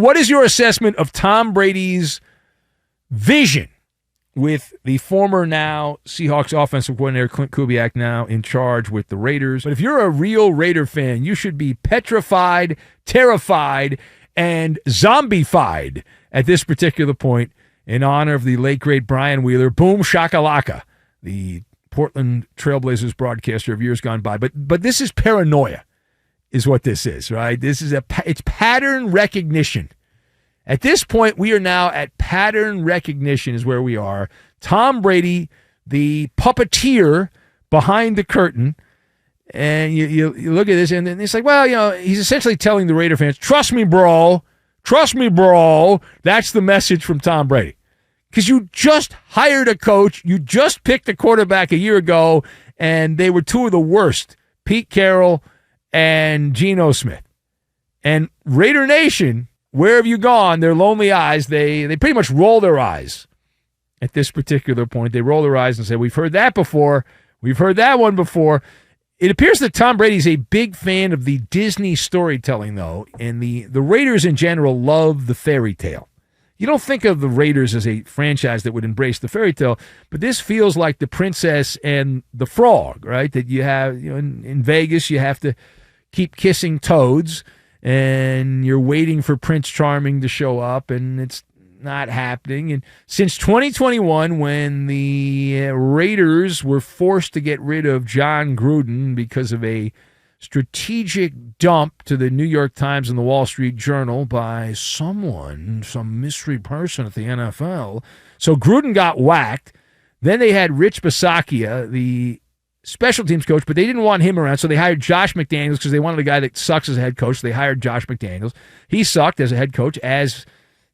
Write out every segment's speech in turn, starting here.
what is your assessment of Tom Brady's vision with the former now Seahawks offensive coordinator Klint Kubiak now in charge with the Raiders? But if you're a real Raider fan, you should be petrified, terrified, and zombified at this particular point in honor of the late, great Brian Wheeler, boom shakalaka, the Portland Trailblazers broadcaster of years gone by. But this is paranoia, is what this is, right? This is it's pattern recognition. At this point, we are now at pattern recognition is where we are. Tom Brady, the puppeteer behind the curtain, and you look at this, and it's like, well, he's essentially telling the Raider fans, trust me, bro. That's the message from Tom Brady. Because you just hired a coach, you just picked a quarterback a year ago, and they were two of the worst, Pete Carroll and Geno Smith. And Raider Nation, where have you gone? Their lonely eyes, they pretty much roll their eyes at this particular point. They roll their eyes and say, we've heard that before. We've heard that one before. It appears that Tom Brady's a big fan of the Disney storytelling, though, and the Raiders in general love the fairy tale. You don't think of the Raiders as a franchise that would embrace the fairy tale, but this feels like the princess and the frog, right? That you have, in Vegas, you have to keep kissing toads, and you're waiting for Prince Charming to show up, and it's not happening. And since 2021, when the Raiders were forced to get rid of John Gruden because of a strategic dump to the New York Times and the Wall Street Journal by some mystery person at the NFL. So Gruden got whacked. Then they had Rich Bisaccia, the special teams coach, but they didn't want him around, so they hired Josh McDaniels because they wanted a guy that sucks as a head coach. So they hired Josh McDaniels. He sucked as a head coach as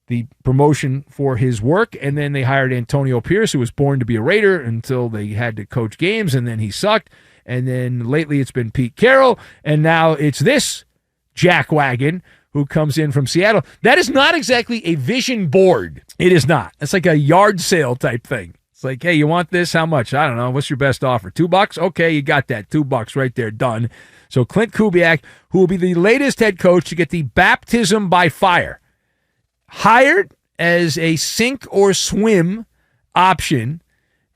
the promotion for his work, and then they hired Antonio Pierce, who was born to be a Raider until they had to coach games, and then he sucked. And then lately it's been Pete Carroll, and now it's this jackwagon who comes in from Seattle. That is not exactly a vision board. It is not. It's like a yard sale type thing. It's like, hey, you want this? How much? I don't know. What's your best offer? $2? Okay, you got that. $2 right there. Done. So Klint Kubiak, who will be the latest head coach to get the baptism by fire, hired as a sink or swim option,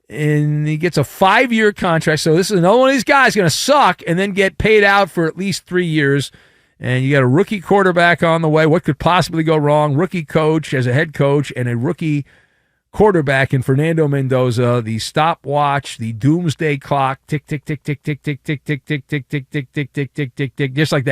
and he gets a 5-year contract. So this is another one of these guys going to suck and then get paid out for at least 3 years. And you got a rookie quarterback on the way. What could possibly go wrong? Rookie coach as a head coach and a rookie quarterback in Fernando Mendoza. The stopwatch, the doomsday clock, tick, tick, tick, tick, tick, tick, tick, tick, tick, tick, tick, tick, tick, tick, tick, tick, just like that.